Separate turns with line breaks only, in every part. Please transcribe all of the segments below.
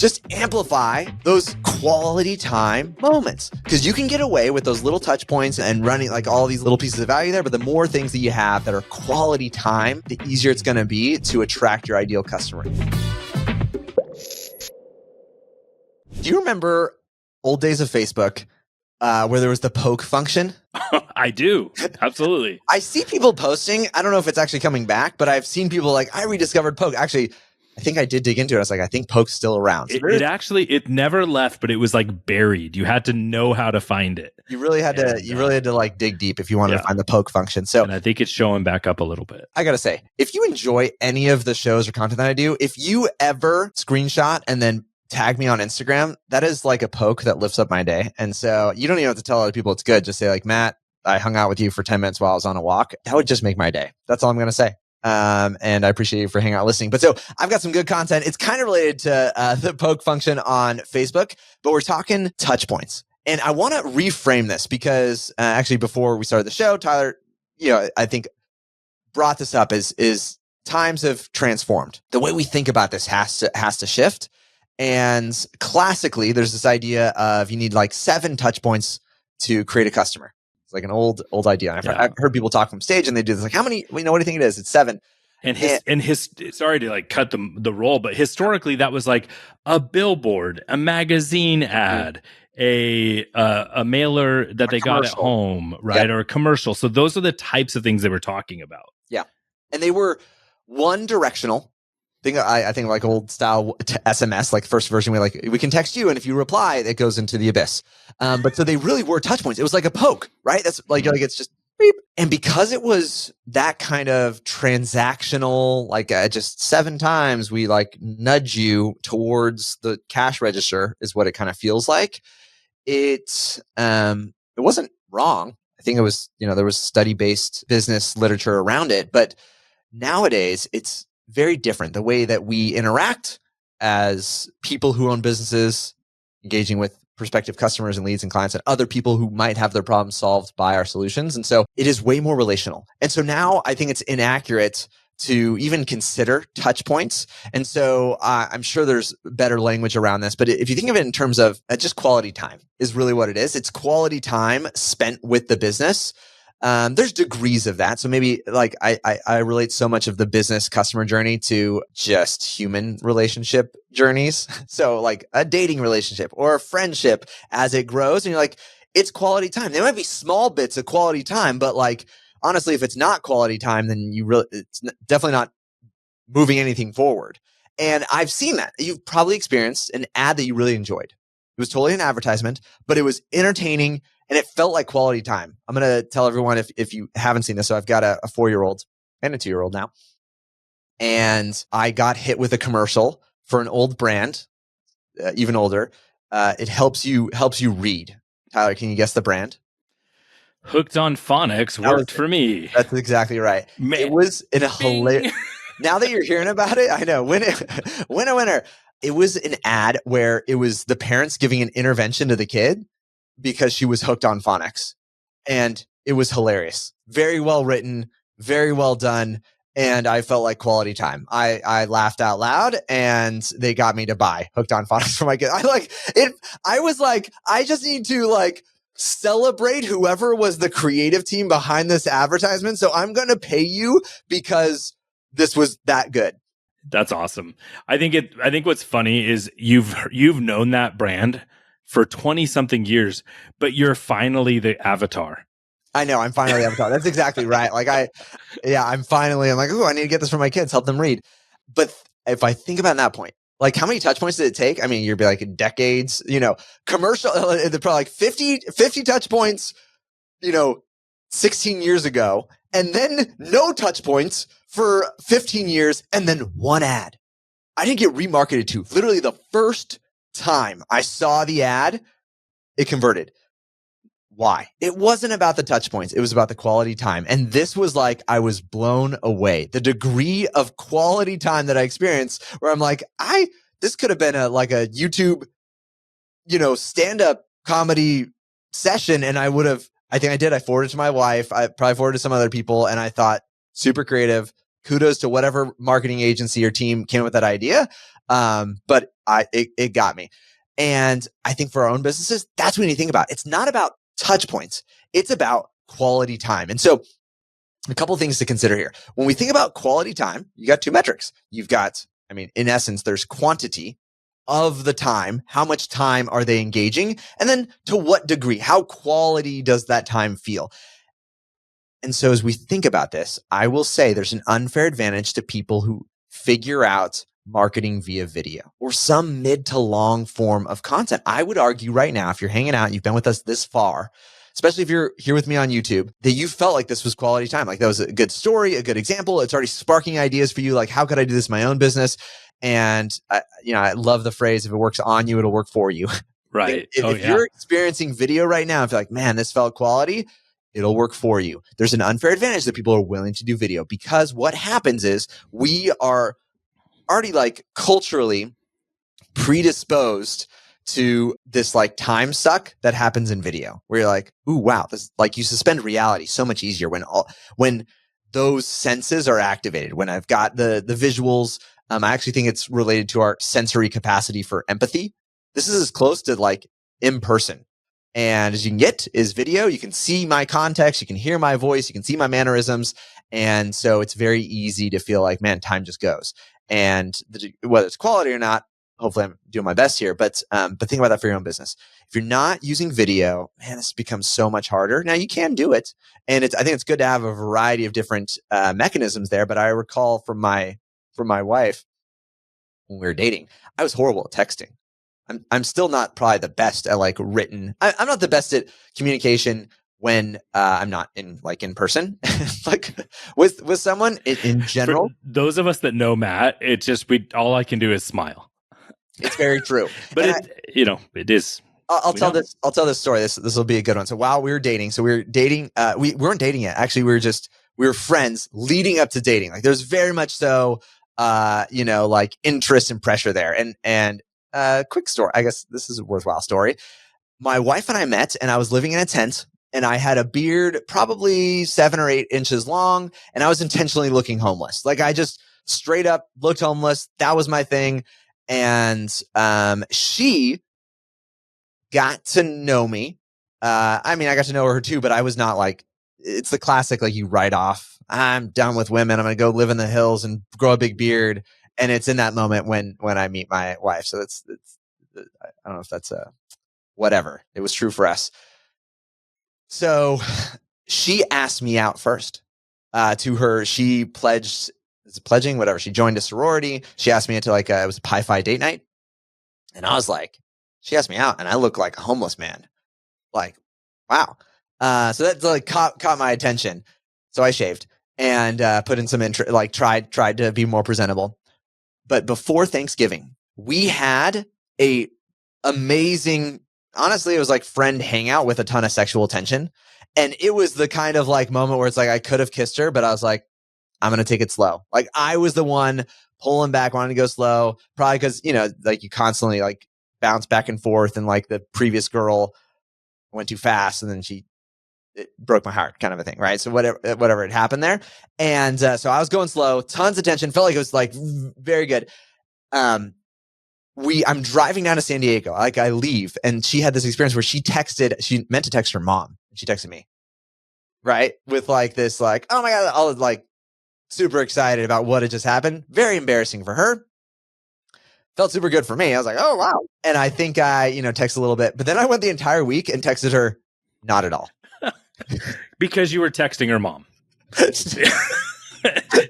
just amplify those quality time moments, because you can get away with those little touch points and running like all these little pieces of value there. But the more things that you have that are quality time, the easier it's going to be to attract your ideal customer. Do you remember old days of Facebook where there was the poke function?
I do. Absolutely.
I see people posting. I don't know if it's actually coming back, but I've seen people like, I rediscovered poke. Actually, I think I did dig into it. I was like, I think poke's still around. So
it never left, but it was like buried. You had to know how to find it.
You really had to like dig deep if you wanted to find the poke function. So,
and I think it's showing back up a little bit.
I got to say, if you enjoy any of the shows or content that I do, if you ever screenshot and then tag me on Instagram, that is like a poke that lifts up my day. And so you don't even have to tell other people it's good. Just say like, Matt, I hung out with you for 10 minutes while I was on a walk. That would just make my day. That's all I'm going to say. And I appreciate you for hanging out listening. But so I've got some good content. It's kind of related to the poke function on Facebook, but we're talking touch points. And I want to reframe this because actually before we started the show, Tyler, I think brought this up is times have transformed. The way we think about this has to shift. And classically, there's this idea of you need like 7 touch points to create a customer. It's like an old idea. I've heard people talk from stage and they do this like, how many, what do you think it is? It's 7.
And sorry to like cut the roll, but historically that was like a billboard, a magazine ad, a mailer that they got at home, right? Or a commercial. So those are the types of things they were talking about. Yeah.
And they were one directional. I think like old style SMS, like first version, we can text you, and if you reply, it goes into the abyss. But so they really were touch points. It was like a poke, right? That's like it's just beep. And because it was that kind of transactional, like just 7 times we like nudge you towards the cash register is what it kind of feels like. It wasn't wrong. I think it was, there was study-based business literature around it, but nowadays it's very different. The way that we interact as people who own businesses, engaging with prospective customers and leads and clients and other people who might have their problems solved by our solutions. And so it is way more relational. And so now I think it's inaccurate to even consider touch points. And so I'm sure there's better language around this, but if you think of it in terms of just quality time is really what it is. It's quality time spent with the business. There's degrees of that. So maybe like I relate so much of the business customer journey to just human relationship journeys. So like a dating relationship or a friendship as it grows, and you're like, it's quality time. There might be small bits of quality time, but like, honestly, if it's not quality time, then it's definitely not moving anything forward. And I've seen that. You've probably experienced an ad that you really enjoyed. It was totally an advertisement, but it was entertaining. And it felt like quality time. I'm going to tell everyone if you haven't seen this. So I've got a 4-year-old and a 2-year-old now. And I got hit with a commercial for an old brand, even older. It helps you read. Tyler, can you guess the brand?
Hooked on Phonics worked for me.
That's exactly right. Man. It was in a hilarious. Now that you're hearing about it, I know. Winner. It was an ad where it was the parents giving an intervention to the kid because she was hooked on phonics, and it was hilarious. Very well written, very well done. And I felt like quality time. I laughed out loud, and they got me to buy Hooked on Phonics for my kid. I was like, I just need to like celebrate whoever was the creative team behind this advertisement. So I'm going to pay you because this was that good.
That's awesome. I think what's funny is you've known that brand for 20 something years, but you're finally the avatar.
I know. I'm finally the avatar. That's exactly right. I'm like, ooh, I need to get this for my kids, help them read. But if I think about that point, like how many touch points did it take? I mean, you'd be like decades, commercial, probably like 50 touch points, 16 years ago, and then no touch points for 15 years, and then one ad. I didn't get remarketed to. Literally the first time I saw the ad, it converted. Why? It wasn't about the touch points. It was about the quality time. And this was like, I was blown away. The degree of quality time that I experienced where I'm like, this could have been a YouTube, stand-up comedy session. And I think I did. I forwarded it to my wife. I probably forwarded to some other people. And I thought, super creative. Kudos to whatever marketing agency or team came up with that idea. But it got me. And I think for our own businesses, that's what we need to think about. It's not about touch points. It's about quality time. And so a couple of things to consider here. When we think about quality time, you got two metrics. You've got, in essence, there's quantity of the time. How much time are they engaging? And then to what degree? How quality does that time feel? And so as we think about this, I will say there's an unfair advantage to people who figure out marketing via video or some mid to long form of content. I would argue right now, if you're hanging out, you've been with us this far, especially if you're here with me on YouTube, that you felt like this was quality time. Like that was a good story, a good example. It's already sparking ideas for you. Like, how could I do this in my own business? And I love the phrase, if it works on you, it'll work for you.
Right.
If you're experiencing video right now, if you're like, man, this felt quality, it'll work for you. There's an unfair advantage that people are willing to do video, because what happens is we are already like culturally predisposed to this like time suck that happens in video, where you're like, ooh, wow, this, like, you suspend reality so much easier when those senses are activated. When I've got the visuals, I actually think it's related to our sensory capacity for empathy. This is as close to like in person and as you can get is video. You can see my context, you can hear my voice, you can see my mannerisms, and so it's very easy to feel like, man, time just goes. And whether it's quality or not, hopefully I'm doing my best here, but think about that for your own business. If you're not using video, man, this becomes so much harder. Now you can do it, and I think it's good to have a variety of different mechanisms there. But I recall from my wife when we were dating, I was horrible at texting. I'm still not probably the best at like written. I'm not the best at communication when I'm not in person, like with someone in general.
For those of us that know Matt, it's just all I can do is smile.
It's very true.
But it is.
I'll tell this story. This will be a good one. So while we were dating, we weren't dating yet. Actually, we were friends leading up to dating. Like there's very much so, like interest and pressure there. And quick story. I guess this is a worthwhile story. My wife and I met, and I was living in a tent, and I had a beard probably 7 or 8 inches long, and I was intentionally looking homeless. Like I just straight up looked homeless. That was my thing. And she got to know me. I got to know her too, but I was not like, it's the classic, like you write off, I'm done with women, I'm going to go live in the hills and grow a big beard. And it's in that moment when I meet my wife. So it's I don't know if that's whatever. It was true for us. So she asked me out first to her. She pledging, whatever. She joined a sorority. She asked me into like it was a Pi-Fi date night. And I was like, she asked me out and I look like a homeless man. Like, wow. So that like caught my attention. So I shaved and put in some tried to be more presentable. But before Thanksgiving, we had a amazing, honestly, it was like friend hangout with a ton of sexual tension. And it was the kind of like moment where it's like, I could have kissed her, but I was like, I'm going to take it slow. Like I was the one pulling back, wanting to go slow, probably because, like you constantly like bounce back and forth. And like the previous girl went too fast and then it broke my heart, kind of a thing. Right. So whatever had happened there. And so I was going slow, tons of tension, felt like it was like very good. I'm driving down to San Diego. Like I leave and she had this experience where she meant to text her mom. She texted me. Right. With like this, like, oh my God, I was like super excited about what had just happened. Very embarrassing for her. Felt super good for me. I was like, oh wow. And I think I, texted a little bit, but then I went the entire week and texted her not at all.
Because you were texting her mom.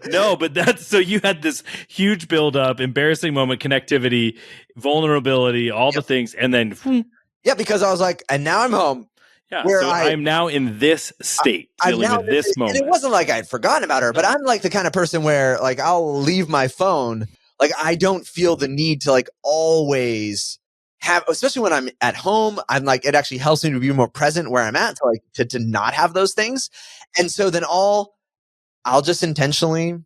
No, but so you had this huge buildup, embarrassing moment, connectivity, vulnerability, all the things, and then
yeah, because I was like, and now I'm home.
Yeah, so I'm now in this state, dealing with this moment.
And it wasn't like I'd forgotten about her, but I'm like the kind of person where like I'll leave my phone. Like I don't feel the need to like always have, especially when I'm at home, I'm like, it actually helps me to be more present where I'm at, to not have those things. And so then I'll just intentionally,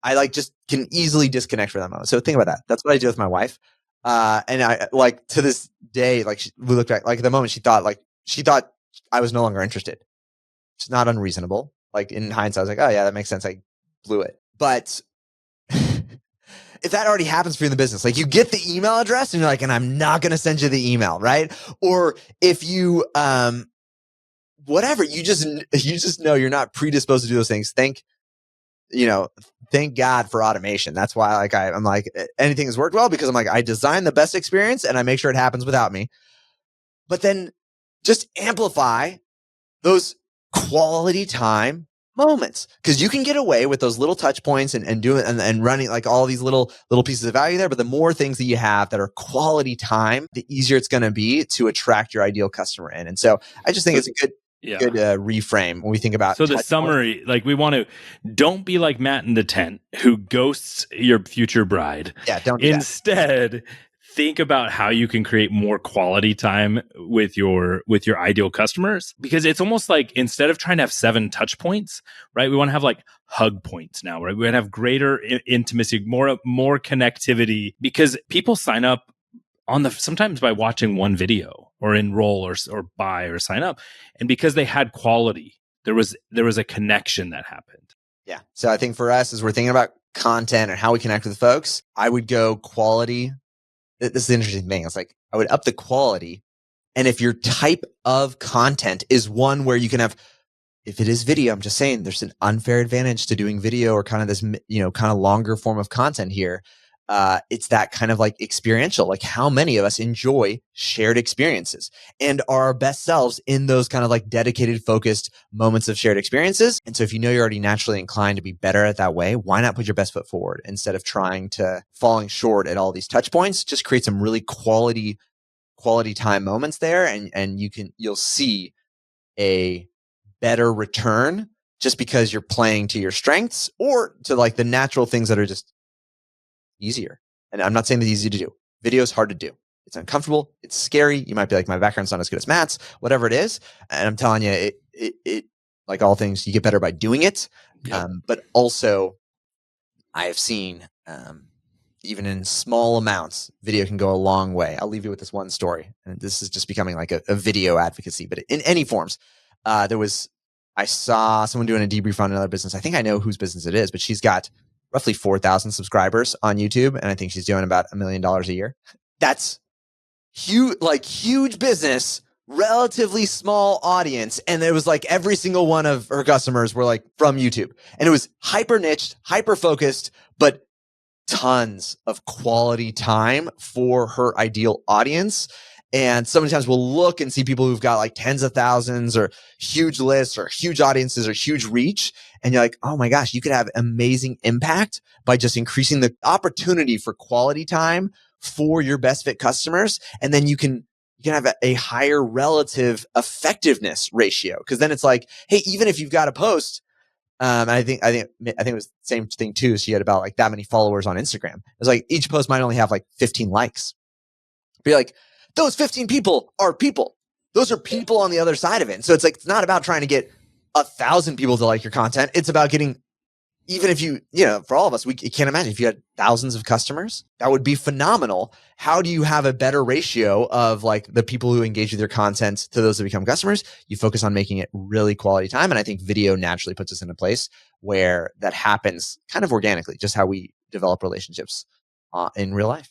I like just can easily disconnect for that moment. So think about that. That's what I do with my wife. And I like to this day, like we looked back, like at the moment she thought I was no longer interested. It's not unreasonable. Like in hindsight, I was like, oh yeah, that makes sense. I blew it. But if that already happens for you in the business, like you get the email address and you're like, and I'm not going to send you the email, right? Or if you, whatever, you just know you're not predisposed to do those things. Thank God for automation. That's why like I'm like, anything has worked well because I'm like, I design the best experience and I make sure it happens without me. But then just amplify those quality time moments, because you can get away with those little touch points and doing and running like all these little pieces of value there. But the more things that you have that are quality time, the easier it's going to be to attract your ideal customer in. And so I just think it's a good reframe when we think about.
So the summary, like we want to, don't be like Matt in the tent who ghosts your future bride.
Yeah, don't do
Instead, think about how you can create more quality time with your ideal customers, because it's almost like instead of trying to have 7 touch points, right? We want to have like hug points now, right? We want to have greater intimacy, more connectivity, because people sign up sometimes by watching one video or enroll or buy or sign up. And because they had quality, there was a connection that happened.
Yeah. So I think for us, as we're thinking about content and how we connect with folks, I would go quality. This is the interesting thing. It's like, I would up the quality. And if your type of content is one where you can have, if it is video, I'm just saying there's an unfair advantage to doing video or kind of this, kind of longer form of content here. It's that kind of like experiential, like how many of us enjoy shared experiences and are our best selves in those kind of like dedicated, focused moments of shared experiences. And so if you know you're already naturally inclined to be better at that way, why not put your best foot forward instead of trying to falling short at all these touch points? Just create some really quality time moments there. And you'll see a better return just because you're playing to your strengths or to like the natural things that are just easier. And I'm not saying that it's easy to do. Video is hard to do. It's uncomfortable. It's scary. You might be like, my background's not as good as Matt's, whatever it is. And I'm telling you, it like all things, you get better by doing it. Yep. But also I have seen, even in small amounts, video can go a long way. I'll leave you with this one story. And this is just becoming like a video advocacy, but in any forms, I saw someone doing a debrief on another business. I think I know whose business it is, but she's got roughly 4,000 subscribers on YouTube. And I think she's doing about $1 million a year. That's huge business, relatively small audience. And it was like every single one of her customers were like from YouTube. And it was hyper niched, hyper focused, but tons of quality time for her ideal audience. And sometimes we'll look and see people who've got like tens of thousands or huge lists or huge audiences or huge reach. And you're like, oh my gosh, you could have amazing impact by just increasing the opportunity for quality time for your best fit customers. And then you can have a higher relative effectiveness ratio. Cause then it's like, hey, even if you've got a post, I think it was the same thing too. She had about like that many followers on Instagram. It's like each post might only have like 15 likes. Be like, those 15 people are people. Those are people on the other side of it. And so it's like, it's not about trying to get 1,000 people to like your content. It's about getting, even if for all of us, we can't imagine if you had thousands of customers, that would be phenomenal. How do you have a better ratio of like the people who engage with your content to those that become customers? You focus on making it really quality time. And I think video naturally puts us in a place where that happens kind of organically, just how we develop relationships in real life.